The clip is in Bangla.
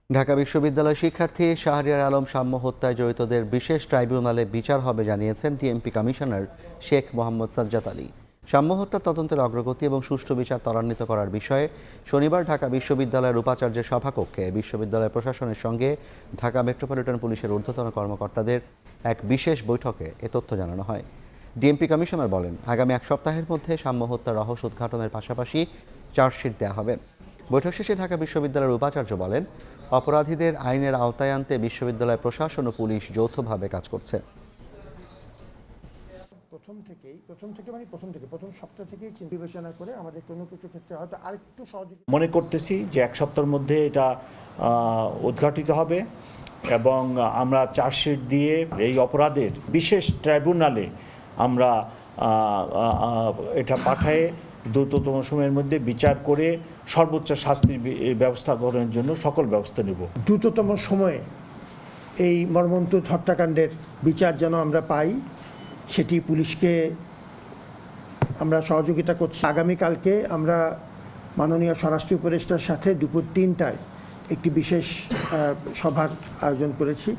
ঢাকা বিশ্ববিদ্যালয় শিক্ষার্থী শাহরিয়ার আলম সাম্য হত্যায় জড়িতদের বিশেষ ট্রাইব্যুনালে বিচার হবে জানিয়েছেন ডিএমপি কমিশনার শেখ মোহাম্মদ সাজ্জাদ আলী। সাম্য হত্যার তদন্তের অগ্রগতি এবং সুষ্ঠু বিচার ত্বরান্বিত করার বিষয়ে শনিবার ঢাকা বিশ্ববিদ্যালয়ের উপাচার্যের সভাকক্ষে বিশ্ববিদ্যালয় প্রশাসনের সঙ্গে ঢাকা মেট্রোপলিটন পুলিশের ঊর্ধ্বতন কর্মকর্তাদের এক বিশেষ বৈঠকে এ তথ্য জানানো হয়। ডিএমপি কমিশনার বলেন, আগামী এক সপ্তাহের মধ্যে সাম্য হত্যার রহস্য উদ্ঘাটনের পাশাপাশি চার্জশিট দেওয়া হবে। বৈঠক শেষে ঢাকা বিশ্ববিদ্যালয়ের উপাচার্য বলেন, অপরাধীদের আইনের আওতায় আনতে বিশ্ববিদ্যালয় প্রশাসন ও পুলিশ যৌথভাবে কাজ করছে। প্রথম সপ্তাহ থেকেই বিবেচনা করে আমাদের কোনো কিছু ক্ষেত্রে হয়তো আরেকটু সহযোগিতা মনে করতেছি যে এক সপ্তাহের মধ্যে এটা উদ্ঘাটিত হবে এবং আমরা চার্জশিট দিয়ে এই অপরাধের বিশেষ ট্রাইব্যুনালে আমরা এটা পাঠায়ে দ্রুততম সময়ের মধ্যে বিচার করে সর্বোচ্চ শাস্তির ব্যবস্থা গ্রহণের জন্য সকল ব্যবস্থা নেব। দ্রুততম সময়ে এই মর্মন্তুদ হত্যাকাণ্ডের বিচার যেন আমরা পাই, সেটি পুলিশকে আমরা সহযোগিতা করছি। আগামীকালকে আমরা মাননীয় স্বরাষ্ট্র উপদেষ্টার সাথে দুপুর ৩টায় একটি বিশেষ সভার আয়োজন করেছি।